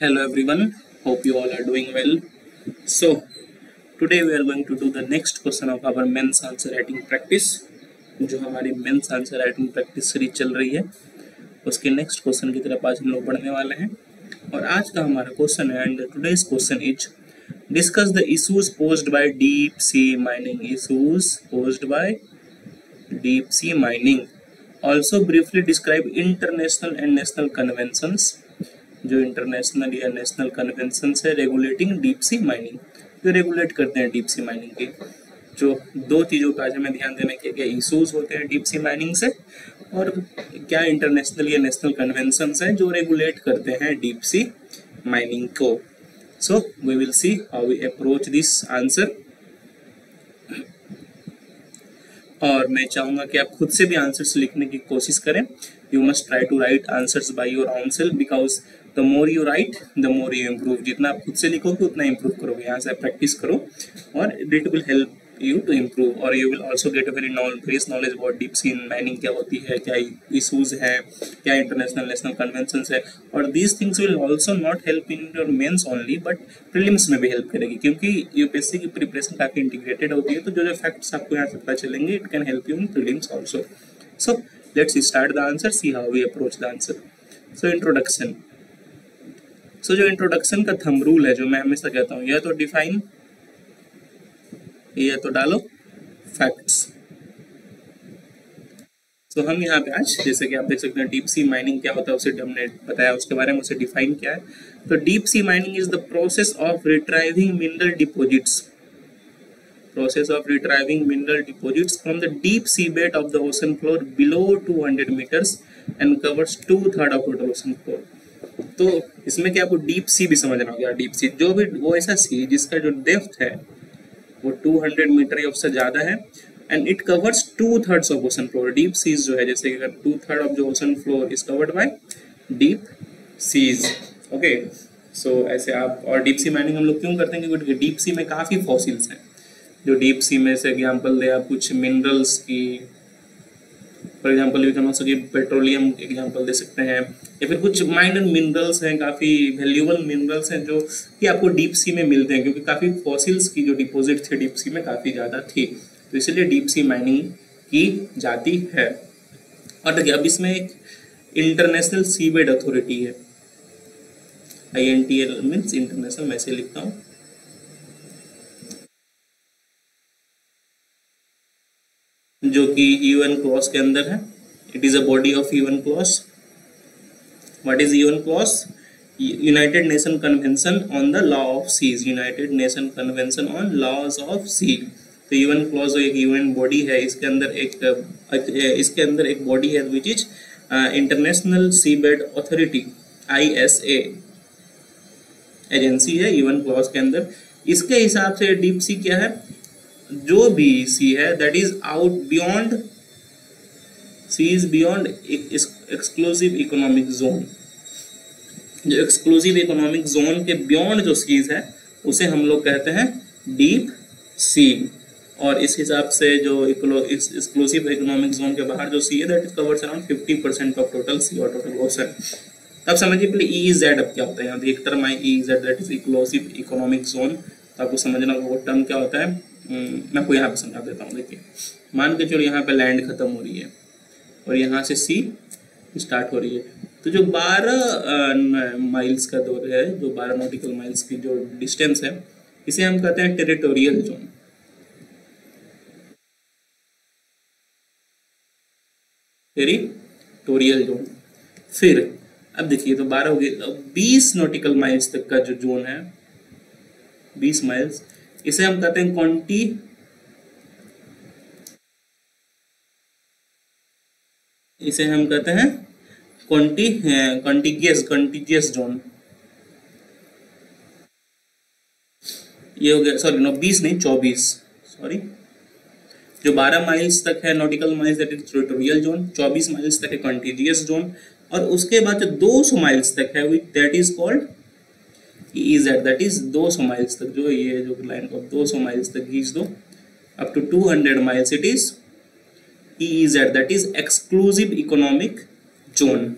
Hello everyone, hope you all are doing well. So, today we are going to do the next question of our men's answer writing practice. जो हमारी mains answer writing practice series चल रही है उसके next question की तरफ आज हम लोग बढ़ने वाले हैं। और आज का हमारा क्वेश्चन है and today's question is discuss the issues posed by deep sea mining. Issues posed by deep sea mining. Also briefly describe international and national conventions. जो इंटरनेशनल या नेशनल कन्वेंशन है रेगुलेटिंग डीप सी माइनिंग, जो regulate करते हैं deep sea mining के। जो दो चीज़ों का आज हमें ध्यान देना है, क्या इशूज होते हैं डीप सी माइनिंग से और क्या इंटरनेशनल या नेशनल कन्वेंशन है जो रेगुलेट करते हैं डीप सी माइनिंग को। So we will see how we approach this answer. और मैं चाहूंगा कि आप खुद से भी आंसर्स लिखने की कोशिश करें। You must try to write answers by your own self because the more you write the more you improve. जितना आप खुद से लिखोगे उतना इम्प्रूव करोगे। यहाँ से प्रैक्टिस करो और it will help you to improve or you will also get a very various knowledge about deep sea mining क्या होती है, क्या issues है, क्या international national conventions है। और these things will also not help in your mains only but prelims में भी help करेगी क्योंकि यूपीएससी की प्रिपरेशन काफ़ी इंटीग्रेटेड होती है। तो जो जो फैक्ट्स आपको यहाँ से पता चलेंगे it can help you in prelims also. So let's start the answer, see how we approach the answer. So introduction. So जो इंट्रोडक्शन का थंब रूल है जो मैं हमेशा कहता हूँ, यह तो डिफाइन, ये तो डालो फैक्ट्स। तो हम यहाँ पे आज जैसे कि आप देख सकते हैं डीप सी माइनिंग क्या होता है उसे हमने बताया, उसके बारे में उसे डिफाइन किया है। तो deep sea mining is the process of retrieving mineral deposits. Process of retrieving mineral deposits from the deep sea bed of the ocean floor below 200 meters and covers 2/3 of total ocean floor. तो इसमें क्या आपको deep sea भी समझना होगा। Deep sea जो भी वो ऐसा सी जिसका जो डेप्थ है वो 200 मीटर या उससे ज्यादा है and it covers 2/3 of ocean floor. Deep seas जो है जैसे कि 2/3 ऑफ जो ocean floor is covered by deep seas. Okay, so ऐसे आप और डीप सी माइनिंग हम लोग क्यों करते हैं क्योंकि डीप सी में काफी फॉसिल्स हैं। जो डीप सी में से एग्जांपल दे आप कुछ मिनरल्स की, for example you can also give petroleum example दे सकते हैं, या फिर कुछ माइनर मिनरल्स हैं, काफ़ी वैल्यूएबल मिनरल्स हैं जो कि आपको डीप सी में मिलते हैं क्योंकि काफ़ी फॉसिल्स की जो डिपॉजिट थे डीप सी में काफ़ी ज़्यादा थी, तो इसलिए डीप सी माइनिंग की जाती है। और देखिए अब इसमें एक इंटरनेशनल सीबेड अथॉरिटी है, INTL मीन्स इंटरनेशनल, मैं ऐसे लिखता हूँ, जो कि UN क्लॉज के अंदर है। It is a body of UN clause. What is UN clause? United Nation Convention on the Law of Seas. United Nation Convention on Laws of Sea. तो UN क्लॉज एक UN बॉडी है, इसके अंदर एक body है which is International seabed Authority, ISA agency है UN clause के अंदर। इसके हिसाब से डीप सी क्या है? जो भी सी है that is out beyond, sea is beyond exclusive economic zone. जो एक्सक्लूसिव इकोनॉमिक जोन के बियॉन्ड जो सीज है उसे हम लोग कहते हैं डीप सी। और इस हिसाब से जो एक्सक्लूसिव इकोनॉमिक जोन के बाहर जो सी है that is covers around 50% of total sea और टोटल ओशन। तब समझिए पहले EEZ अब क्या होता है। यहाँ एक टर्म है EEZ that is exclusive economic zone. तो आपको समझना होगा वो टर्म क्या होता है। मैं आपको यहाँ पे समझा देता हूँ। देखिए मान के चलो यहाँ पे लैंड खत्म हो रही है और यहाँ से सी स्टार्ट हो रही है, तो जो 12 माइल्स का दूर है, जो 12 नॉटिकल माइल्स की जो डिस्टेंस है, इसे हम कहते हैं टेरिटोरियल जोन। Territorial zone. फिर अब देखिए तो 12 हो गए, 20 नॉटिकल माइल्स तक का जो जोन है, 20 माइल्स, इसे हम कहते हैं कॉन्टी, इसे हम कहते हैं कॉन्टिगियस जोन। ये हो गया, सॉरी नो 20 नहीं 24, सॉरी। जो 12 माइल्स तक है nautical miles that is territorial zone, 24 miles तक है कॉन्टिगियस जोन, और उसके बाद जो 200 माइल्स तक है that is called EEZ, that is 200 miles तक, जो ये जो लाइन को 200 माइल्स तक खींच दो up to 200 miles it is EEZ that is exclusive economic zone.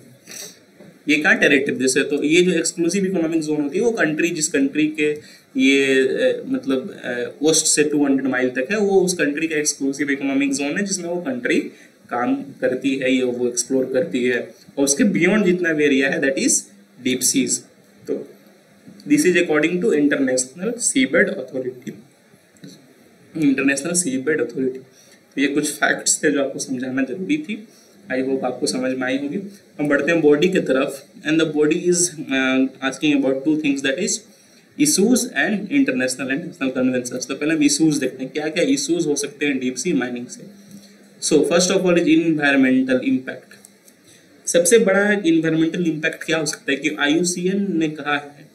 ये क्या टेरिटरी जैसे, तो ये जो एक्सक्लूसिव इकोनॉमिक जोन होती है वो कंट्री, जिस कंट्री के ये मतलब कोस्ट से 200 माइल तक है, वो उस कंट्री का एक्सक्लूसिव इकोनॉमिक जोन है जिसमें वो कंट्री काम करती है, ये वो एक्सप्लोर करती है, और उसके बियॉन्ड जितना भी एरिया है दैट इज डीप सीज। तो this is according to international seabed authority, international seabed authority. तो ये कुछ फैक्ट्स थे जो आपको समझाना जरूरी थी, आई होप आपको समझ में आई होगी। हम बढ़ते हैं बॉडी की तरफ, and the body is asking about two things that is issues and international and national conventions. तो पहले हम इशूज देखते हैं, क्या क्या इशूज हो सकते हैं डीप सी माइनिंग से। So first of all is environmental impact. सबसे बड़ा इन्वायरमेंटल इम्पैक्ट क्या हो सकता है कि IUCN ने कहा है,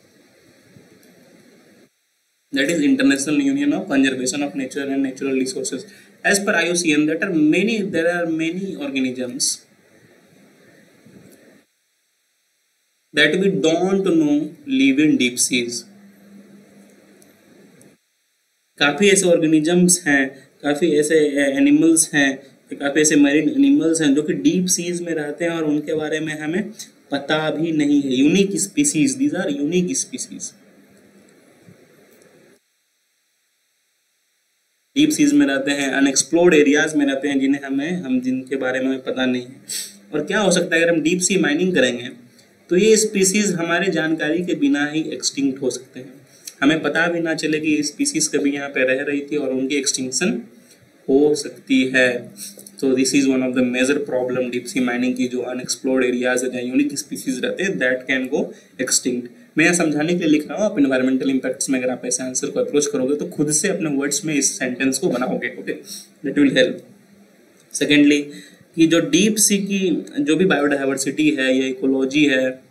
that is International Union of Conservation of Nature and Natural Resources. As per IUCN, there are many organisms that we don't know live in deep seas. काफी ऐसे ऑर्गेनिजम्स हैं, काफी ऐसे एनिमल्स हैं, काफी ऐसे मरीन एनिमल्स हैं जो कि डीप सीज में रहते हैं और उनके बारे में हमें पता भी नहीं है। Unique species, these are unique species, deep seas में रहते हैं, अनएक्सप्लोर्ड एरियाज में रहते हैं जिनके बारे में पता नहीं है। और क्या हो सकता है अगर हम डीप सी माइनिंग करेंगे तो ये स्पीसीज हमारे जानकारी के बिना ही एक्सटिंक्ट हो सकते हैं, हमें पता भी ना चले कि ये स्पीसीज कभी यहाँ पे रह रही थी और उनकी एक्सटिंक्शन हो सकती है। तो this is one of the major problem deep sea mining की, जो अनएक्सप्लोर्ड एरियाज है जहाँ यूनिक स्पीसीज रहते हैं दैट कैन गो एक्सटिंक्ट। मैं यहाँ समझाने के लिए लिख रहा हूँ, आप इन्वायरमेंटल इम्पैक्ट्स में अगर आप ऐसे आंसर को अप्रोच करोगे तो खुद से अपने वर्ड्स में इस सेंटेंस को बनाओगे, okay, that will help. Secondly कि जो डीप सी की जो भी बायोडाइवर्सिटी है या इकोलॉजी है,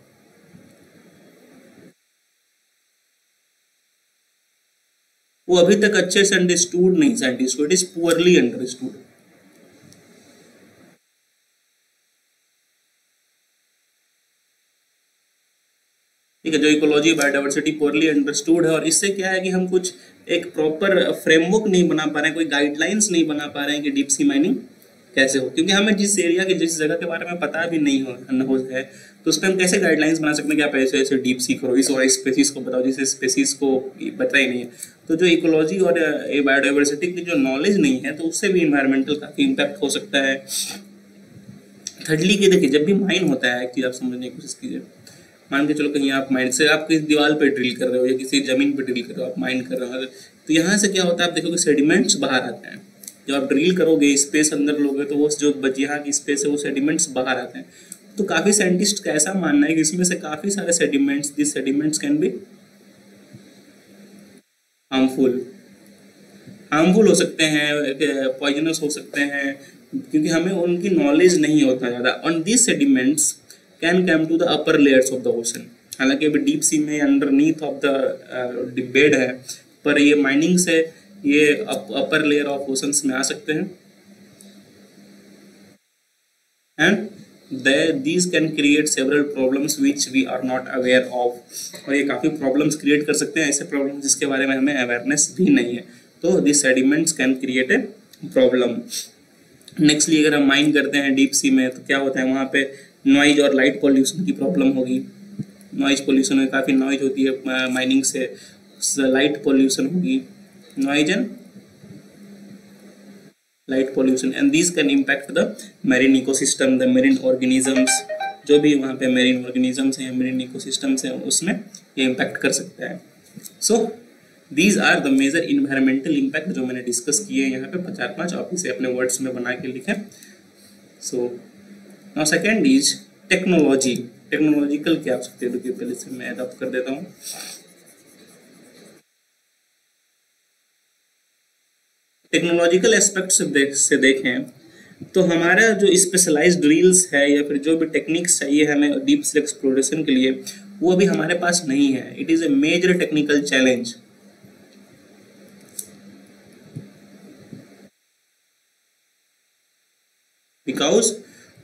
वो अभी तक अच्छे से अंडरस्टूड नहीं साइंटिस्ट को, इट इज पुअरली अंडरस्टूड। ठीक है, जो इकोलॉजी बायोडाइवर्सिटी पुअरली अंडरस्टूड है, और इससे क्या है कि हम कुछ एक प्रॉपर फ्रेमवर्क नहीं बना पा रहे हैं, कोई गाइडलाइंस नहीं बना पा रहे हैं कि डीप सी माइनिंग कैसे हो, क्योंकि हमें जिस एरिया के जिस जगह के बारे में पता भी नहीं हो है तो उस पर हम कैसे गाइडलाइंस बना सकते हैं कि आप ऐसे ऐसे डीप सी करो, इस और स्पेसीज को बताओ जिस स्पेसीज को पता ही नहीं है। तो जो इकोलॉजी और बायोडाइवर्सिटी की जो नॉलेज नहीं है तो उससे भी इन्वायरमेंटल काफी इम्पैक्ट हो सकता है। थर्डली कि देखिए, जब भी माइन होता है, एक चीज आप समझने की कोशिश कीजिए, मान के चलो कहीं आप माइन से आप किसी दीवार पे ड्रिल कर रहे हो या किसी जमीन पे ड्रिल कर रहे हो, आप माइन कर रहे हो, तो यहाँ से क्या होता है आप देखोगे सेडिमेंट्स बाहर आते हैं। जब आप ड्रिल करोगे, स्पेस अंदर लोगे, तो वो जो यहाँ की स्पेस है वो सेडिमेंट्स बाहर आते हैं। तो काफी साइंटिस्ट का ऐसा मानना है कि इसमें से काफी सारे sediments, this sediments can be harmful हो सकते हैं, पॉइजनस हो सकते हैं, क्योंकि हमें उनकी नॉलेज नहीं होता ज़्यादा। On this sediments can come to the upper layers of the ocean. हालांकि अभी डीप सी में अंडरनीथ ऑफ द बेड है, पर ये माइनिंग से ये अपर लेयर ऑफ ओशंस में आ सकते हैं, and these can create several problems which we are not aware of। और ये काफ़ी प्रॉब्लम्स क्रिएट कर सकते हैं, ऐसे प्रॉब्लम जिसके बारे में हमें अवेयरनेस भी नहीं है। तो this sediments can create a problem. Nextly अगर हम माइन करते हैं डीप सी में तो क्या होता है, वहाँ पे नॉइज और लाइट पॉल्यूशन की प्रॉब्लम होगी। नॉइज पॉल्यूशन में काफ़ी नॉइज होती है माइनिंग से, लाइट पॉल्यूशन होगी, noise and light pollution, and these can impact the marine ecosystem, the marine organisms, जो भी वहाँ पे marine organisms हैं, marine ecosystems हैं, उसमें ये impact कर सकता है। So these are the major environmental impact जो मैंने डिस्कस किए यहाँ पे 4-5, आप इसे अपने वर्ड्स में बना के लिखें। So now second is technology। Technological क्या हो सकते हैं, पहले से मैं अडॉप्ट कर देता हूँ। टेक्नोलॉजिकल एस्पेक्ट से देखें तो हमारा जो स्पेशलाइज्ड ड्रिल्स है या फिर जो भी टेक्निक्स चाहिए हमें डीप सी एक्सप्लोरेशन के लिए, वो अभी हमारे पास नहीं है। It is a major technical challenge. Because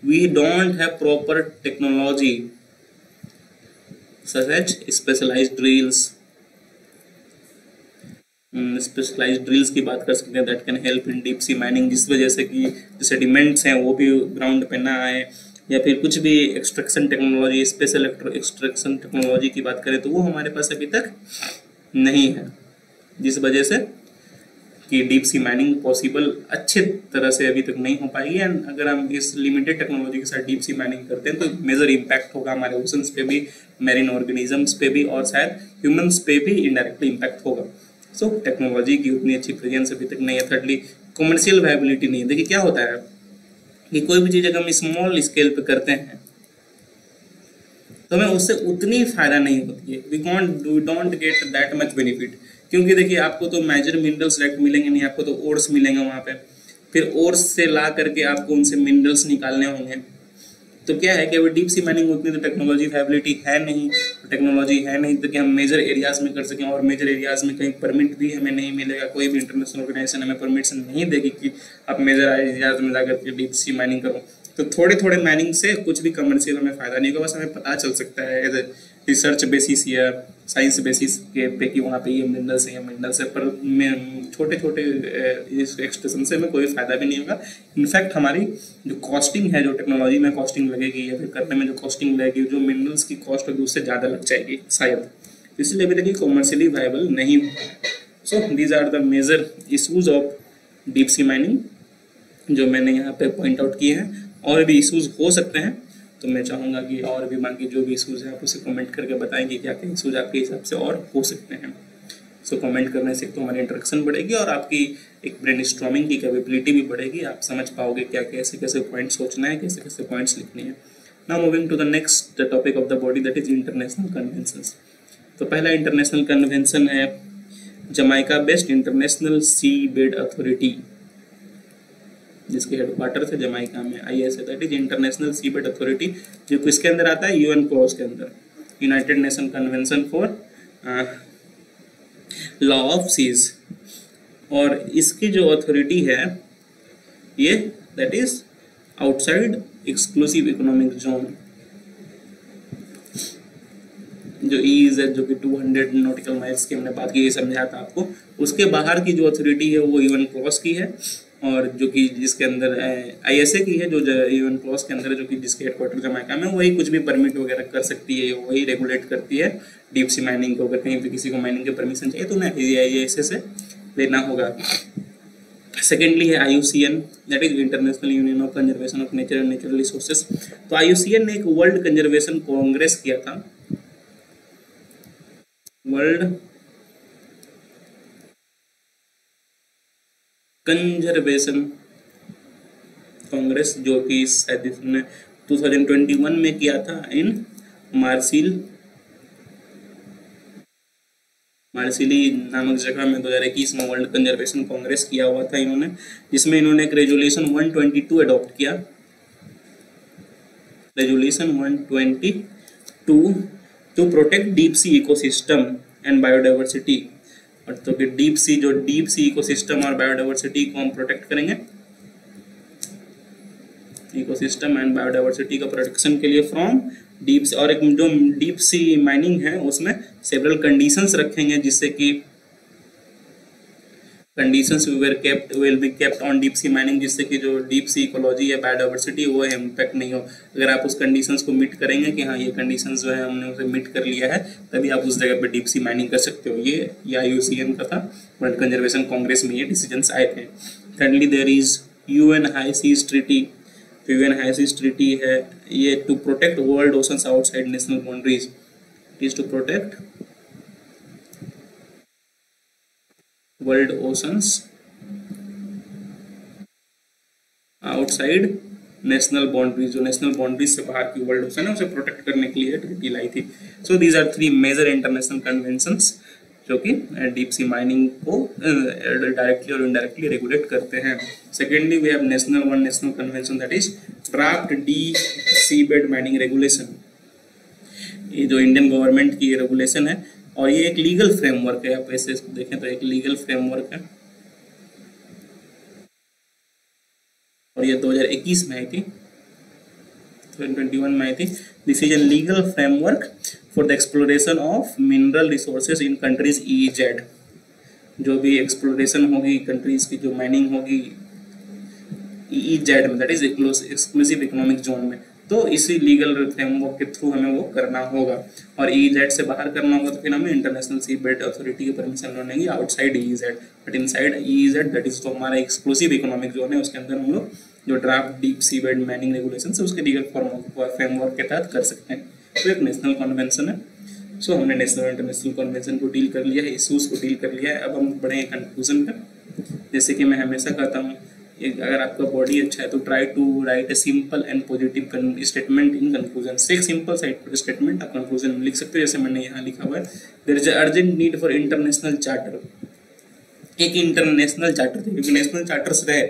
we don't have proper technology such as specialised drills. Specialised drills की बात कर सकते हैं that can help in deep sea mining, जिस वजह से कि जो सेडिमेंट्स हैं वो भी ग्राउंड पे ना आए, या फिर कुछ भी extraction technology, special extraction technology की बात करें तो वो हमारे पास अभी तक नहीं है, जिस वजह से कि डीप सी माइनिंग पॉसिबल अच्छे तरह से अभी तक नहीं हो पाएगी। एंड अगर हम इस लिमिटेड टेक्नोलॉजी के साथ डीप सी माइनिंग करते हैं तो मेजर इम्पैक्ट होगा हमारे ओशंस पे भी, मेरीन ऑर्गेनिजम्स पे भी, और शायद ह्यूमंस पे भी इनडायरेक्टली इम्पैक्ट होगा। सो टेक्नोलॉजी की उतनी अच्छी प्रेजेंस अभी तक नहीं है। थर्डली कमर्शियल वायबिलिटी नहीं है। देखिए क्या होता है कि कोई भी चीज़ अगर हम स्मॉल स्केल पे करते हैं तो हमें उससे उतनी फायदा नहीं होती है, we don't get that much benefit. क्योंकि देखिए आपको तो मेजर मिनरल्स डायरेक्ट मिलेंगे नहीं, आपको तो ओर्स मिलेंगे वहाँ पे, फिर ओर्स से ला करके आपको उनसे मिनरल्स निकालने होंगे। तो क्या है कि अभी डीप सी माइनिंग उतनी तो टेक्नोलॉजी फैसिलिटी है नहीं, टेक्नोलॉजी है नहीं तो कि हम मेजर एरियाज में कर सकें, और मेजर एरियाज में कहीं परमिट भी हमें नहीं मिलेगा। कोई भी इंटरनेशनल ऑर्गेनाइजेशन हमें परमिशन नहीं देगी कि आप मेजर एरियाज में जाकर के डीप सी माइनिंग करो। तो थोड़े थोड़े माइनिंग से कुछ भी कमर्शियल हमें फायदा नहीं होगा, बस हमें पता चल सकता है एज ए रिसर्च बेसिस या साइंस बेसिस के पे कि वहाँ पे ये मिनरल्स है या मिनरल्स है, पर छोटे छोटे एक्सटेंशन से हमें कोई फायदा भी नहीं होगा। इनफैक्ट हमारी जो कॉस्टिंग है, जो टेक्नोलॉजी में कॉस्टिंग लगेगी या फिर करने में जो कॉस्टिंग लगेगी, जो मिनरल्स की कॉस्ट होगी उससे ज़्यादा लग जाएगी शायद, इसलिए अभी तक ये कॉमर्शियली वायबल नहीं होगा। So these are the major issues of deep sea mining जो मैंने यहाँ पे पॉइंट आउट किए हैं। और भी इशूज हो सकते हैं तो मैं चाहूँगा कि और भी बाकी जो भी इशूज हैं आप उसे कमेंट करके बताएंगे क्या क्या इशूज आपके हिसाब से और हो सकते हैं। सो कमेंट करने से तो हमारी इंटरेक्शन बढ़ेगी और आपकी एक ब्रेनस्टॉर्मिंग की कैपेबिलिटी भी बढ़ेगी, आप समझ पाओगे क्या कैसे कैसे पॉइंट सोचना है, कैसे कैसे पॉइंट्स लिखने हैं। Now moving to the next topic of the body that is international conventions. तो पहला इंटरनेशनल कन्वेंशन है Jamaica based international sea bed authority, जिसके हेडक्वार्टर है जमाइका में, ISA that is international sea bed authority, जो किसके अंदर आता है, UN क्लॉज के अंदर, United Nation convention for law of seas. और इसकी जो अथॉरिटी है ये that is outside exclusive economic zone, जो ईज है जो कि 200 नॉटिकल माइल्स की हमने बात की, ये समझाया था आपको। उसके बाहर की जो अथॉरिटी है वो UN क्लॉज की है, और जो कि जिसके अंदर ISA की है, जो UN क्लॉज के अंदर है, जो कि जिसके हेडक्वार्टर जमाइका में, वही कुछ भी परमिट वगैरह कर सकती है, वही रेगुलेट करती है डीप सी माइनिंग को। अगर कहीं पे किसी को माइनिंग की परमिशन चाहिए तो उन्हें ISA से लेना होगा। सेकेंडली है IUCN that is international union of conservation of nature and natural resources. तो IUCN ने एक वर्ल्ड कंजर्वेशन कांग्रेस किया था, वर्ल्ड कंजर्वेशन कांग्रेस, जो कि शायद इसने 2021 में किया था इन मार्सिली नामक जगह में। 2021 में वर्ल्ड कंजर्वेशन कांग्रेस किया हुआ था इन्होंने, जिसमें इन्होंने एक रेजोल्यूशन 122 अडॉप्ट किया, resolution 122 to protect deep sea ecosystem and biodiversity. और तो कि डीप सी इकोसिस्टम और बायोडाइवर्सिटी को हम प्रोटेक्ट करेंगे, इकोसिस्टम एंड बायोडाइवर्सिटी का प्रोटेक्शन के लिए फ्रॉम डीप सी। और एक जो डीप सी माइनिंग है उसमें सेवरल कंडीशंस रखेंगे, जिससे कि conditions will be kept on deep sea mining, जिससे कि जो डीप सी इकोलॉजी या बायोडाइवर्सिटी वो इम्पैक्ट नहीं हो। अगर आप उस कंडीशंस को मीट करेंगे कि हाँ ये कंडीशंस जो है हमने उसे मीट कर लिया है, तभी आप उस जगह पे डीप सी माइनिंग कर सकते हो। ये IUCN का था, वर्ल्ड कंजर्वेशन कांग्रेस में ये डिसीजंस आए थे। Thirdly there is UN high seas treaty. तो UN हाई सीज ट्रीटी है ये to protect world oceans outside national boundaries, it is to protect world oceans outside national boundaries, जो नेशनल बाउंड्रीज से बाहर की वर्ल्ड ओशन है उसे protect करने के लिए ट्रीटी लाई थी। So these are 3 major international conventions जो कि डीप सी माइनिंग को डायरेक्टली और इनडायरेक्टली रेगुलेट करते हैं। Secondly we have national convention that is draft deep sea bed mining regulation. ये जो इंडियन गवर्नमेंट की रेगुलेशन है और ये एक लीगल फ्रेमवर्क है, आप ऐसे इसको देखें तो एक लीगल फ्रेमवर्क है, और ये 2021 में आई थी, 2021 में आई थी। This is a legal framework for the exploration of mineral resources in countries EEZ। जो भी एक्सप्लोरेशन होगी कंट्रीज की, जो माइनिंग होगी EEZ में, that is exclusive economic zone में, तो इसी लीगल फ्रेमवर्क के थ्रू हमें वो करना होगा, और EEZ से बाहर करना होगा तो फिर हमें इंटरनेशनल सी बेड अथॉरिटी की परमिशन लेंगे outside EEZ, but inside EEZ that is तो हमारा एक्सक्लूसिव इकोनॉमिक जोन है, उसके अंदर हम लोग जो draft deep sea bed mining regulation है उसके लीगल फ्रेमवर्क के तहत कर सकते हैं। तो एक नेशनल कन्वेंशन है। सो हमने नेशनल इंटरनेशनल कन्वेंशन को डील कर लिया है, इशूज को डील कर लिया है। अब हम बढ़े कंक्लूजन पर। जैसे कि मैं हमेशा कहता हूँ, अगर आपका बॉडी अच्छा है तो try to write a simple and positive statement in conclusion. से एक सिंपल स्टेटमेंट आप कंक्लूजन में लिख सकते हो, जैसे मैंने यहाँ लिखा हुआ है, there is urgent need for international charter. एक इंटरनेशनल चार्टर थे, क्योंकि नेशनल चार्टर्स रहे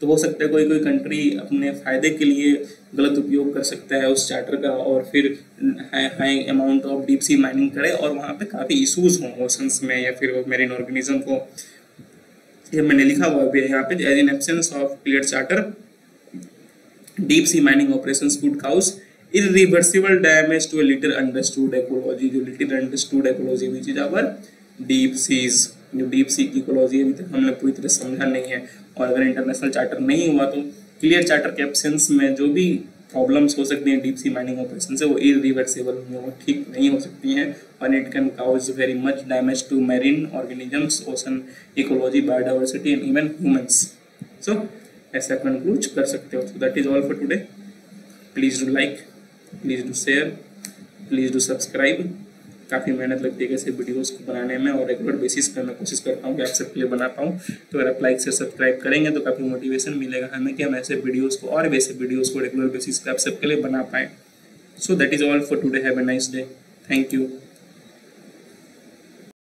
तो हो सकता है कोई कोई कंट्री अपने फायदे के लिए गलत उपयोग कर सकता है उस चार्टर का, और फिर high amount of deep sea mining करे और वहाँ पे काफ़ी इशूज हों ओशंस में या फिर मेरीन ऑर्गेनिज्म को। ये मैंने लिखा हुआ है यहाँ पे, as in absence of clear charter deep sea mining operations could cause irreversible damage to a little understood ecology, जो little understood ecology which is our deep seas। जो डीप सी इकोलॉजी अभी तक हमने पूरी तरह समझा नहीं है, और अगर इंटरनेशनल चार्टर नहीं हुआ तो क्लियर चार्टर के एब्सेंस में जो भी प्रॉब्लम्स हो सकती हैं डीप सी माइनिंग ऑपरेशन से, वो इरिवर्सिबल होंगे, वो ठीक नहीं हो सकती हैं, और it can cause very much damage to marine organisms, ocean ecology, biodiversity and even humans. So ऐसा कंक्लूड कर सकते हो। So that is all for today. Please do like, please do share, please do subscribe. काफ़ी मेहनत लगती है ऐसे videos को बनाने में, और रेगुलर बेसिस पे मैं कोशिश करता हूँ कि आप सबके लिए बना पाऊँ। तो अगर आप लाइक से सब्सक्राइब करेंगे तो काफ़ी मोटिवेशन मिलेगा हमें कि हम ऐसे वीडियोस को और वैसे वीडियोस को रेगुलर बेसिस पे आप सबके लिए बना पाएँ। सो that is all for today. Have a nice day. Thank you.